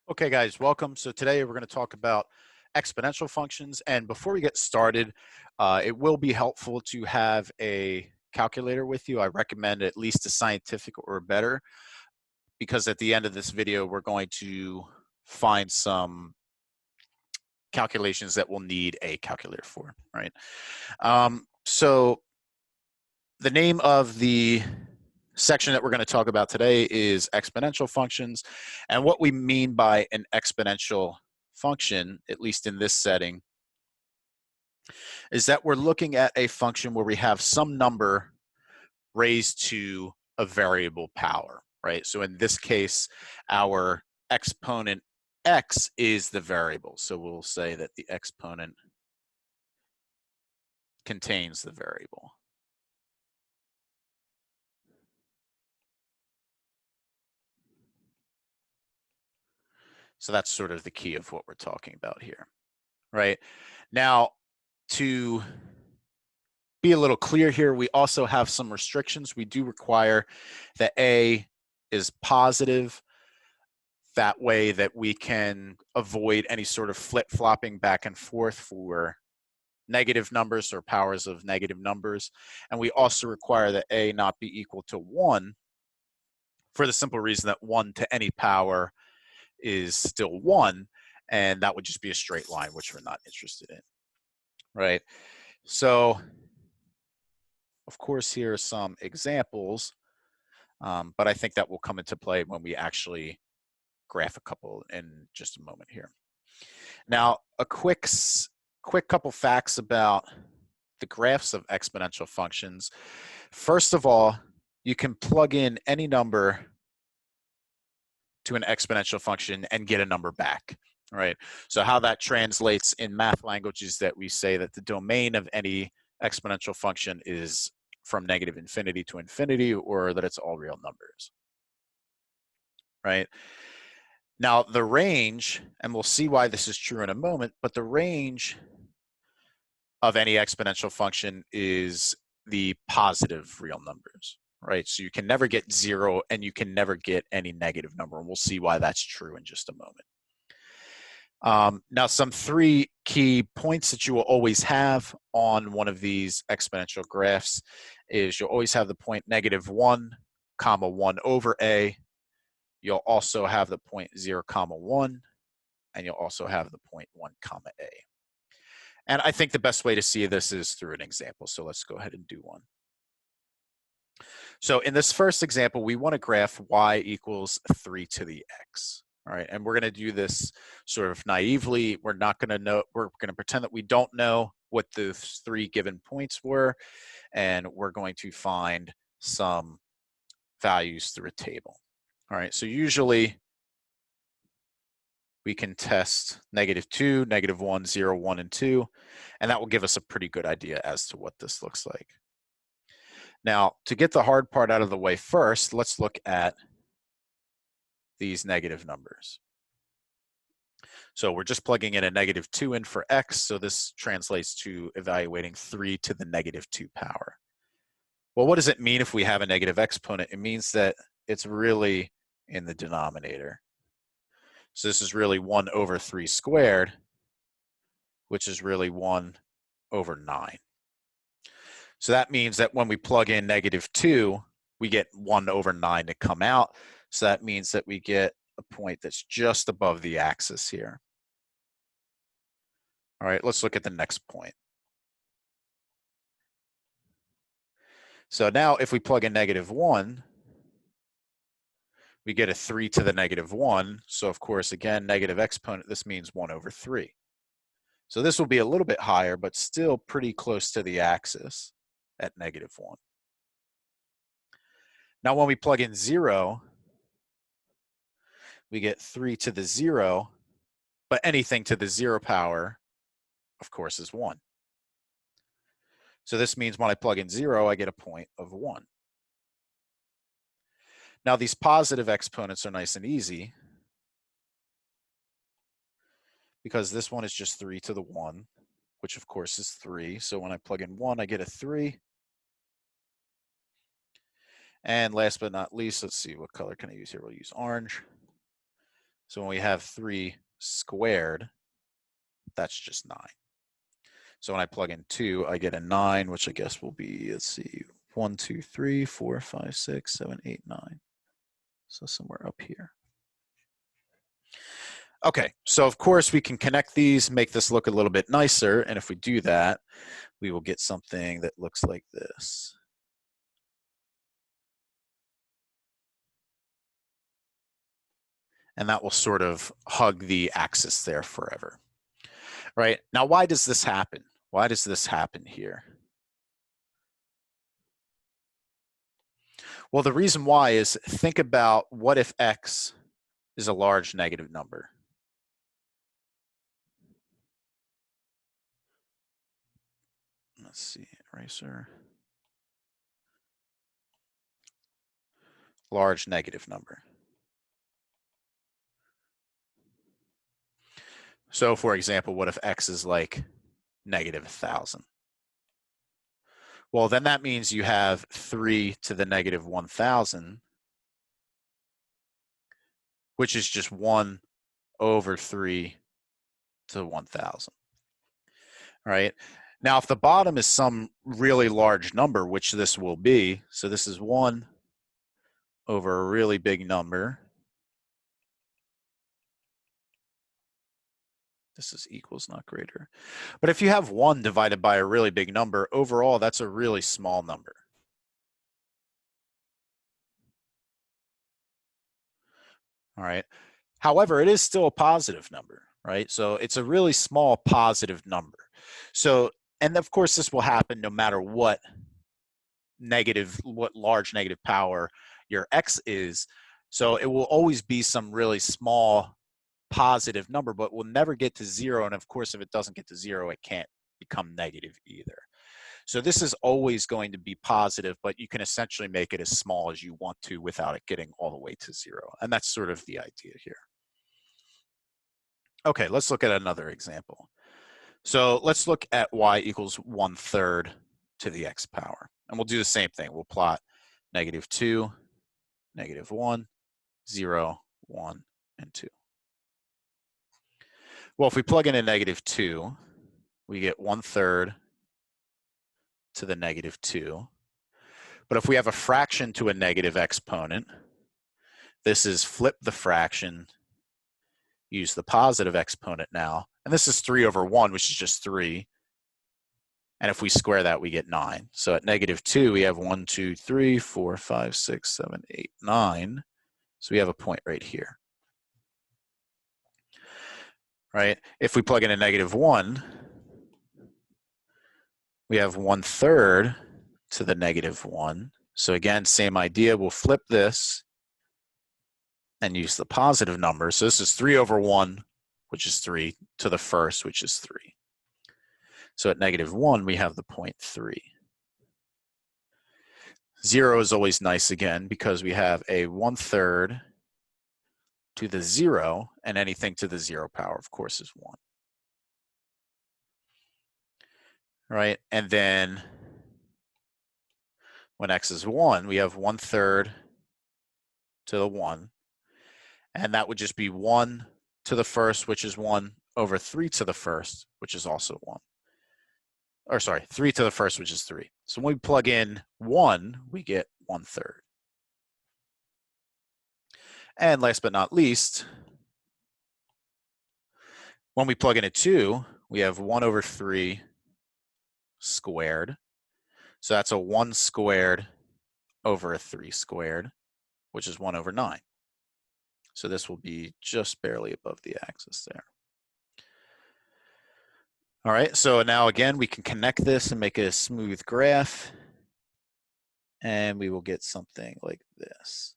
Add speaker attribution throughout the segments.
Speaker 1: Okay, guys, welcome. So today we're going to talk about exponential functions. And before we get started, it will be helpful to have a calculator with you. I recommend at least a scientific or better, because at the end of this video, we're going to find some calculations that we'll need a calculator for, right? So the name of the section that we're going to talk about today is exponential functions. And what we mean by an exponential function, at least in this setting, is that we're looking at a function where we have some number raised to a variable power, right? So in this case, our exponent x is the variable. So we'll say that the exponent contains the variable. So that's sort of the key of what we're talking about here, right? Now, to be a little clear here, we also have some restrictions. We do require that A is positive. That way that we can avoid any sort of flip-flopping back and forth for negative numbers or powers of negative numbers. And we also require that A not be equal to 1 for the simple reason that 1 to any power is still 1, and that would just be a straight line, which we're not interested in, right? So, of course, here are some examples, but I think that will come into play when we actually graph a couple in just a moment here. Now, a quick couple facts about the graphs of exponential functions. First of all, you can plug in any number to an exponential function and get a number back, right? So how that translates in math language is that we say that the domain of any exponential function is from negative infinity to infinity, or that it's all real numbers, right? Now, the range, and we'll see why this is true in a moment, but the range of any exponential function is the positive real numbers, right? So you can never get 0 and you can never get any negative number. And we'll see why that's true in just a moment. Now, some 3 key points that you will always have on one of these exponential graphs is you'll always have the point -1, 1 over a. You'll also have the point 0, 1, and you'll also have the point 1, a. And I think the best way to see this is through an example. So let's go ahead and do one. So in this first example, we want to graph y equals 3 to the x. All right, and we're going to do this sort of naively. We're not going to know, we're going to pretend that we don't know what the 3 given points were, and we're going to find some values through a table. All right, so usually we can test -2, -1, 0, 1, and 2, and that will give us a pretty good idea as to what this looks like. Now, to get the hard part out of the way first, let's look at these negative numbers. So we're just plugging in a -2 in for x, so this translates to evaluating 3 to the -2 power. Well, what does it mean if we have a negative exponent? It means that it's really in the denominator. So this is really 1 over 3 squared, which is really 1 over 9. So that means that when we plug in -2, we get 1 over 9 to come out. So that means that we get a point that's just above the axis here. All right, let's look at the next point. So now if we plug in -1, we get a 3 to the -1. So of course, again, negative exponent, this means 1 over 3. So this will be a little bit higher, but still pretty close to the axis at -1. Now when we plug in 0, we get 3 to the 0, but anything to the 0 power, of course, is 1. So this means when I plug in 0, I get a point of 1. Now these positive exponents are nice and easy because this one is just 3 to the 1, which of course is 3. So when I plug in 1, I get a 3. And last but not least, let's see, what color can I use here? We'll use orange. So when we have 3 squared, that's just 9. So when I plug in 2, I get a 9, which I guess will be, let's see, 1, 2, 3, 4, 5, 6, 7, 8, 9. So somewhere up here. Okay, so of course we can connect these, make this look a little bit nicer, and if we do that, we will get something that looks like this. And that will sort of hug the axis there forever. Right? Now, why does this happen? Why does this happen here? Well, the reason why is think about what if x is a large negative number. Let's see, eraser. Large negative number. So, for example, what if x is like negative 1,000? Well, then that means you have 3 to the negative 1,000, which is just 1 over 3 to 1,000. Right? Now, if the bottom is some really large number, which this will be, so this is 1 over a really big number. This is equals, not greater. But if you have 1 divided by a really big number, overall, that's a really small number. All right. However, it is still a positive number, right? So it's a really small positive number. So, and of course, this will happen no matter what large negative power your x is. So it will always be some really small positive number, but will never get to 0. And of course, if it doesn't get to 0, it can't become negative either. So this is always going to be positive, but you can essentially make it as small as you want to without it getting all the way to 0. And that's sort of the idea here. Okay, let's look at another example. So let's look at y equals 1/3 to the x power. And we'll do the same thing. We'll plot -2, -1, 0, 1, and 2. Well, if we plug in a -2, we get 1/3 to the -2. But if we have a fraction to a negative exponent, this is flip the fraction, use the positive exponent now. And this is 3 over 1, which is just 3. And if we square that, we get 9. So at -2, we have 1, 2, 3, 4, 5, 6, 7, 8, 9. So we have a point right here. Right? If we plug in a -1, we have 1/3 to the -1. So again, same idea. We'll flip this and use the positive number. So this is 3 over 1, which is 3, to the first, which is 3. So at -1, we have the point 3. 0 is always nice again because we have a 1/3 to the 0, and anything to the 0 power, of course, is 1. Right? And then when x is 1, we have 1/3 to the 1. And that would just be 1 to the first, which is 1, over 3 to the first, which is also 1. Or sorry, 3 to the first, which is 3. So when we plug in 1, we get 1/3. And last but not least, when we plug in a 2, we have 1 over 3 squared. So that's a 1 squared over a 3 squared, which is 1 over 9. So this will be just barely above the axis there. All right, so now again, we can connect this and make a smooth graph. And we will get something like this.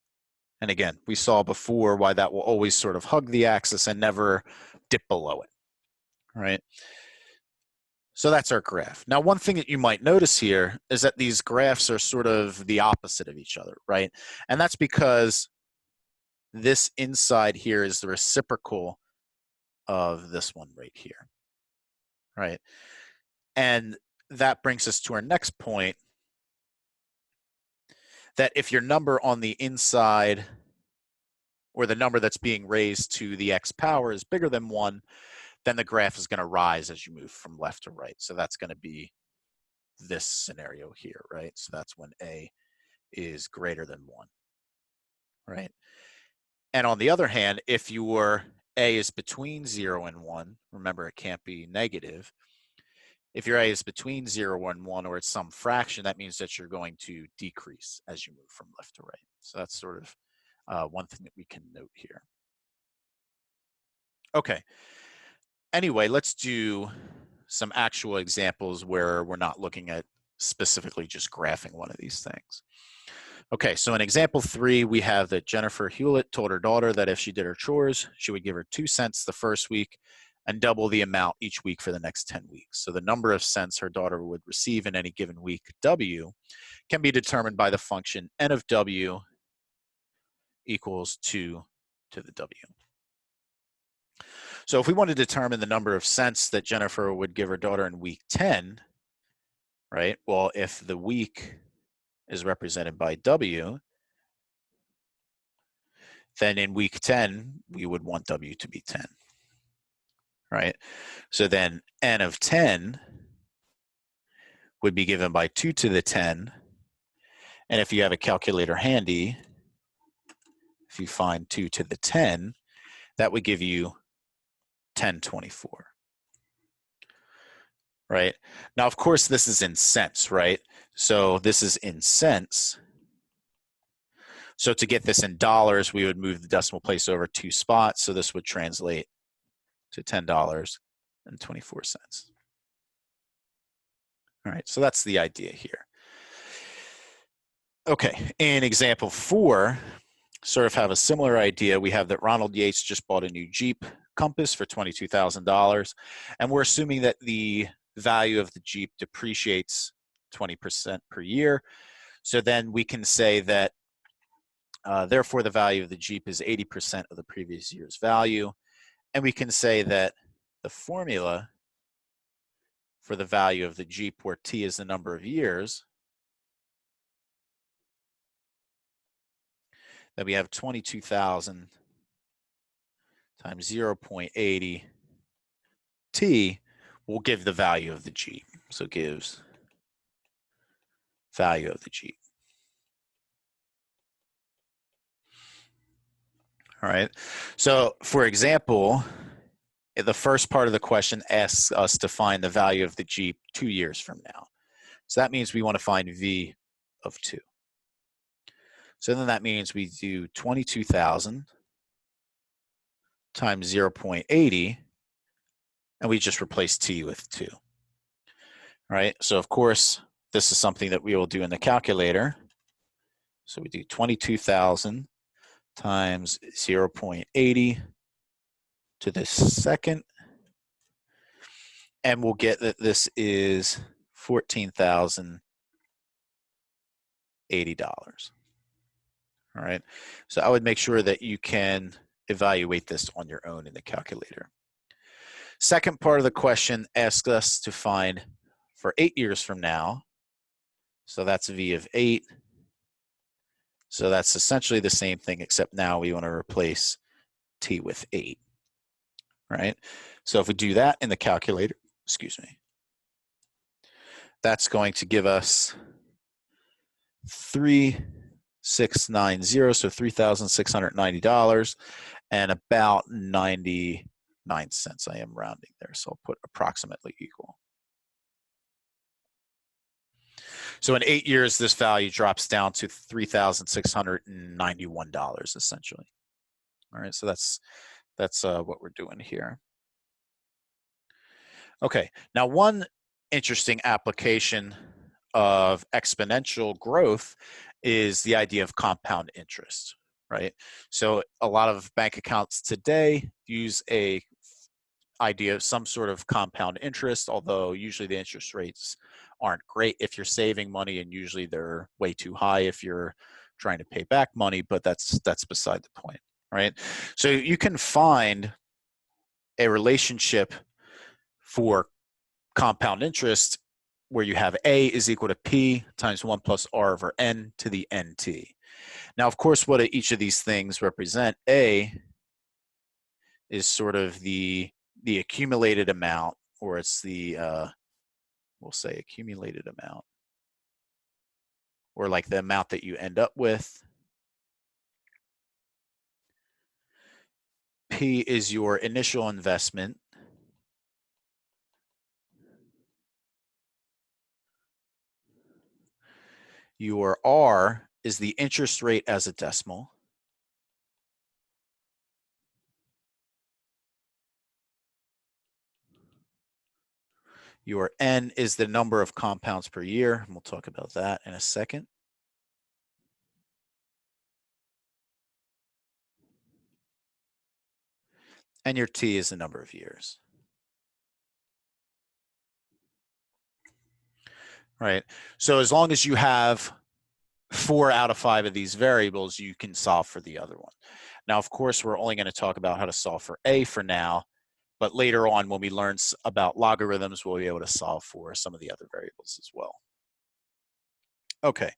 Speaker 1: And again, we saw before why that will always sort of hug the axis and never dip below it, right? So that's our graph. Now, one thing that you might notice here is that these graphs are sort of the opposite of each other, right? And that's because this inside here is the reciprocal of this one right here, right? And that brings us to our next point, that if your number on the inside or the number that's being raised to the x power is bigger than 1, then the graph is going to rise as you move from left to right. So that's going to be this scenario here, right? So that's when a is greater than 1, right? And on the other hand, if your a is between 0 and 1, remember it can't be negative. If your a is between 0 and 1, or it's some fraction, that means that you're going to decrease as you move from left to right. So that's sort of one thing that we can note here. Okay. Anyway, let's do some actual examples where we're not looking at specifically just graphing one of these things. Okay, so in example 3, we have that Jennifer Hewlett told her daughter that if she did her chores, she would give her 2 cents the first week and double the amount each week for the next 10 weeks. So the number of cents her daughter would receive in any given week, W, can be determined by the function n of W equals 2 to the W. So if we want to determine the number of cents that Jennifer would give her daughter in week 10, right? Well, if the week is represented by W, then in week 10, we would want W to be 10, right? So then n of 10 would be given by 2 to the 10. And if you have a calculator handy, if you find 2 to the 10, that would give you 1024, right? Now, of course, this is in cents, right? So this is in cents. So to get this in dollars, we would move the decimal place over 2 spots. So this would translate to $10.24. All right, so that's the idea here. Okay, in example 4, sort of have a similar idea. We have that Ronald Yates just bought a new Jeep Compass for $22,000, and we're assuming that the value of the Jeep depreciates 20% per year. So then we can say that therefore the value of the Jeep is 80% of the previous year's value. And we can say that the formula for the value of the Jeep, where T is the number of years, that we have 22,000 times 0.80 T will give the value of the Jeep. So it gives value of the Jeep. All right. So for example, the first part of the question asks us to find the value of the Jeep 2 years from now. So that means we want to find V of 2. So then that means we do 22,000 times 0.80, and we just replace T with 2. All right. So of course, this is something that we will do in the calculator. So we do 22,000 times 0.80 to the second, and we'll get that this is $14,080. All right, so I would make sure that you can evaluate this on your own in the calculator. Second part of the question asks us to find for 8 years from now. So that's V of 8. So that's essentially the same thing, except now we want to replace T with 8, right? So if we do that in the calculator, excuse me, that's going to give us 3,690, so $3,690 and about 99 cents. I am rounding there, so I'll put approximately equal. So in 8 years, this value drops down to $3,691 essentially. All right, so that's what we're doing here. Okay, now one interesting application of exponential growth is the idea of compound interest, right? So a lot of bank accounts today use a idea of some sort of compound interest, although usually the interest rates aren't great if you're saving money, and usually they're way too high if you're trying to pay back money, but that's beside the point, right? So you can find a relationship for compound interest where you have A is equal to P times 1 plus R over N to the NT. Now, of course, what each of these things represent, A is sort of the accumulated amount, or it's the, we'll say accumulated amount, or like the amount that you end up with. P is your initial investment. Your R is the interest rate as a decimal. Your N is the number of compounds per year. We'll talk about that in a second. And your T is the number of years. Right. So as long as you have 4 out of 5 of these variables, you can solve for the other one. Now, of course, we're only going to talk about how to solve for A for now, but later on when we learn about logarithms, we'll be able to solve for some of the other variables as well. Okay,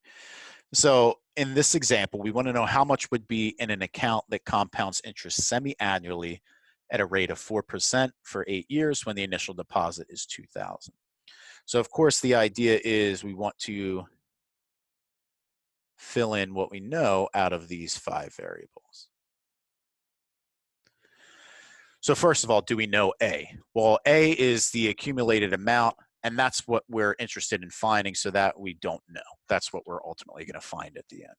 Speaker 1: so in this example, we want to know how much would be in an account that compounds interest semi-annually at a rate of 4% for 8 years when the initial deposit is $2,000. So of course, the idea is we want to fill in what we know out of these 5 variables. So first of all, do we know A? Well, A is the accumulated amount, and that's what we're interested in finding, so that we don't know. That's what we're ultimately going to find at the end.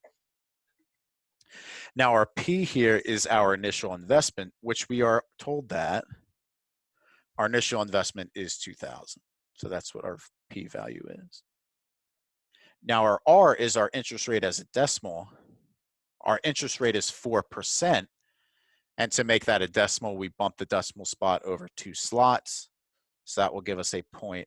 Speaker 1: Now our P here is our initial investment, which we are told that our initial investment is 2,000. So that's what our P value is. Now our R is our interest rate as a decimal. Our interest rate is 4%. And to make that a decimal, we bump the decimal spot over 2 slots. So that will give us a 0.04.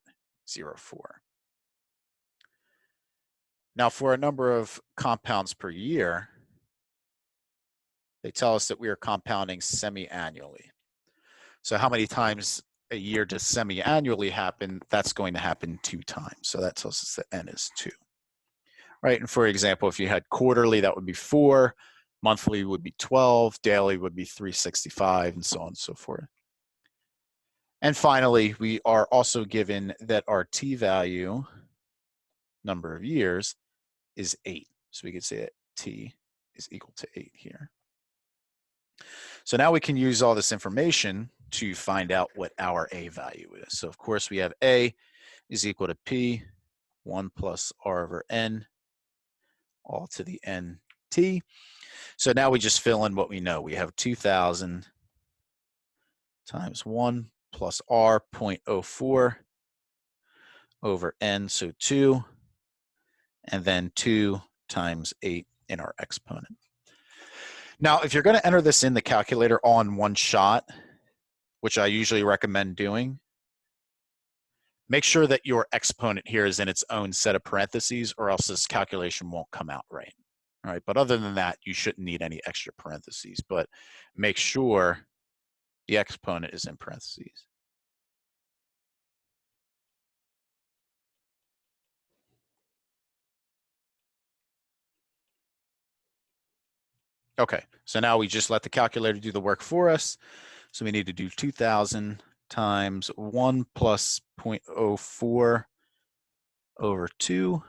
Speaker 1: Now for a number of compounds per year, they tell us that we are compounding semi-annually. So how many times a year does semi-annually happen? That's going to happen 2 times. So that tells us that N is 2. Right, and for example, if you had quarterly, that would be 4. Monthly would be 12, daily would be 365, and so on and so forth. And finally, we are also given that our T value, number of years, is 8. So we could say that T is equal to 8 here. So now we can use all this information to find out what our A value is. So of course we have A is equal to P, 1 plus R over N, all to the NT. So now we just fill in what we know. We have 2,000 times 1 plus R, 0.04 over N, so 2, and then 2 times 8 in our exponent. Now, if you're going to enter this in the calculator all in one shot, which I usually recommend doing, make sure that your exponent here is in its own set of parentheses, or else this calculation won't come out right. All right, but other than that, you shouldn't need any extra parentheses, but make sure the exponent is in parentheses. Okay, so now we just let the calculator do the work for us. So we need to do 2,000 times 1 plus 0.04 over 2.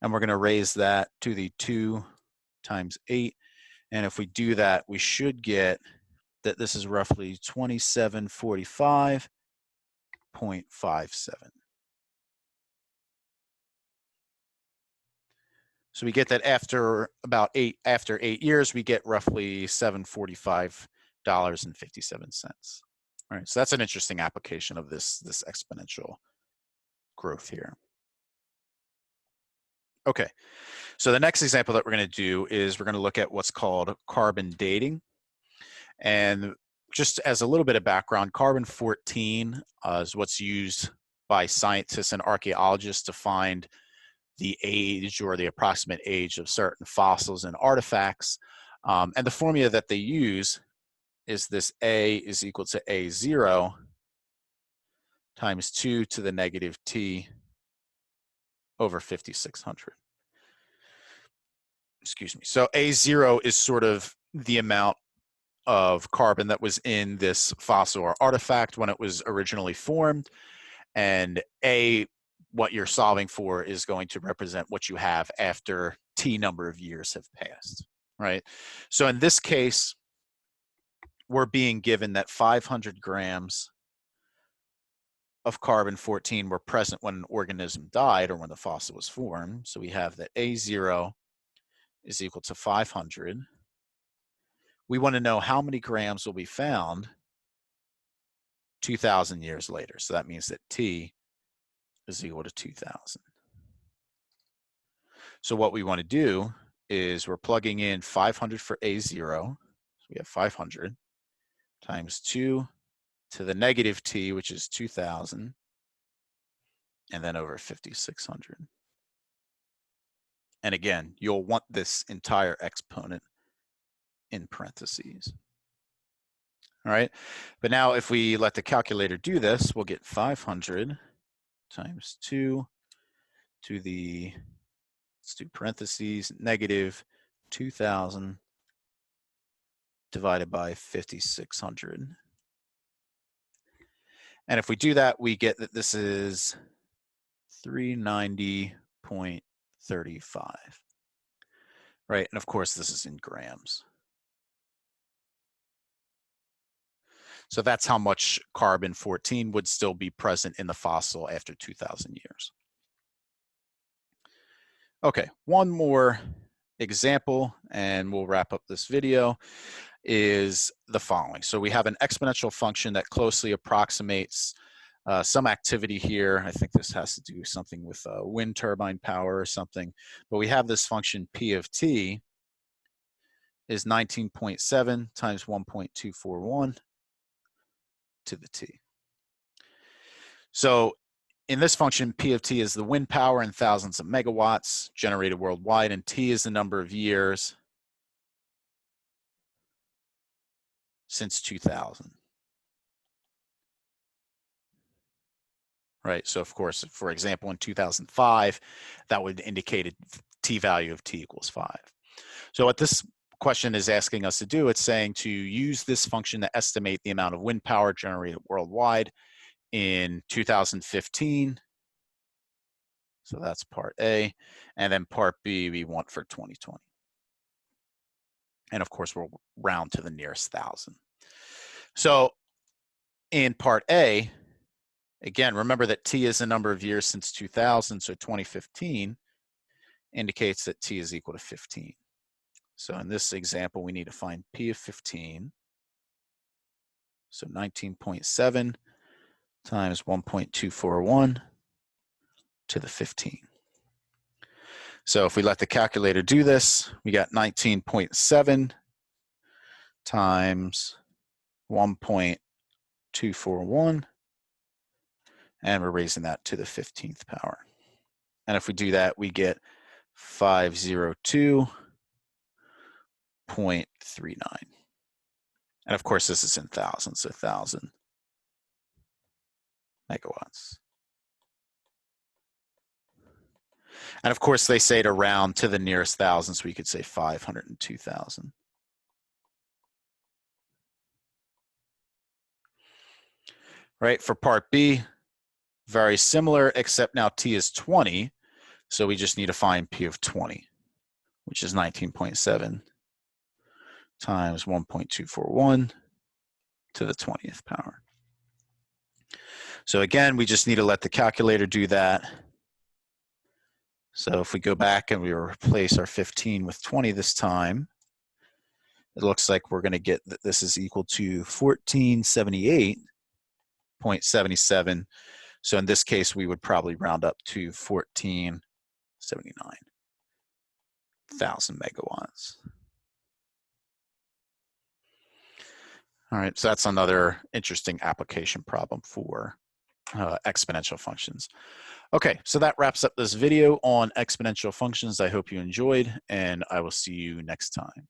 Speaker 1: And we're going to raise that to the 2 times 8. And if we do that, we should get that this is roughly 2745.57. So we get that after 8 years, we get roughly $745.57. All right, so that's an interesting application of this exponential growth here. Okay, so the next example that we're going to do is we're going to look at what's called carbon dating. And just as a little bit of background, carbon-14 is what's used by scientists and archaeologists to find the age or the approximate age of certain fossils and artifacts. And the formula that they use is this A is equal to A0 times 2 to the negative T over 5,600. excuse me. So A0 is sort of the amount of carbon that was in this fossil or artifact when it was originally formed. And A, what you're solving for, is going to represent what you have after T number of years have passed, right? So in this case, we're being given that 500 grams of carbon-14 were present when an organism died or when the fossil was formed. So we have that A0 is equal to 500. We want to know how many grams will be found 2,000 years later. So that means that T is equal to 2,000. So what we want to do is we're plugging in 500 for A0. So we have 500 times 2 to the negative T, which is 2,000, and then over 5,600. And again, you'll want this entire exponent in parentheses. All right, but now if we let the calculator do this, we'll get 500 times 2 to the, let's do parentheses, negative 2,000 divided by 5,600. And if we do that, we get that this is 390.35, right? And of course, this is in grams. So that's how much carbon-14 would still be present in the fossil after 2,000 years. Okay, one more example, and we'll wrap up this video, is the following. So we have an exponential function that closely approximates some activity here. I think this has to do something with wind turbine power or something. But we have this function P of t is 19.7 times 1.241 to the t. So in this function, P of t is the wind power in thousands of megawatts generated worldwide, and t is the number of years since 2000. Right, so of course, for example, in 2005, that would indicate a t value of t equals 5. So what this question is asking us to do, it's saying to use this function to estimate the amount of wind power generated worldwide in 2015. So that's part A. And then part B, we want for 2020. And of course, we'll round to the nearest thousand. So in part A, again, remember that t is the number of years since 2000, so 2015 indicates that t is equal to 15. So in this example, we need to find P of 15. So 19.7 times 1.241 to the 15. So if we let the calculator do this, we got 19.7 times 1.241, and we're raising that to the 15th power. And if we do that, we get 502.39. And of course, this is in thousands, so 1,000 megawatts. And of course, they say to round to the nearest thousand, so we could say 502,000. Right, for part B, very similar, except now t is 20. So we just need to find P of 20, which is 19.7 times 1.241 to the 20th power. So again, we just need to let the calculator do that. So if we go back and we replace our 15 with 20 this time, it looks like we're going to get that this is equal to 1478.77. So in this case, we would probably round up to 1479,000 megawatts. All right, so that's another interesting application problem for exponential functions. Okay, so that wraps up this video on exponential functions. I hope you enjoyed, and I will see you next time.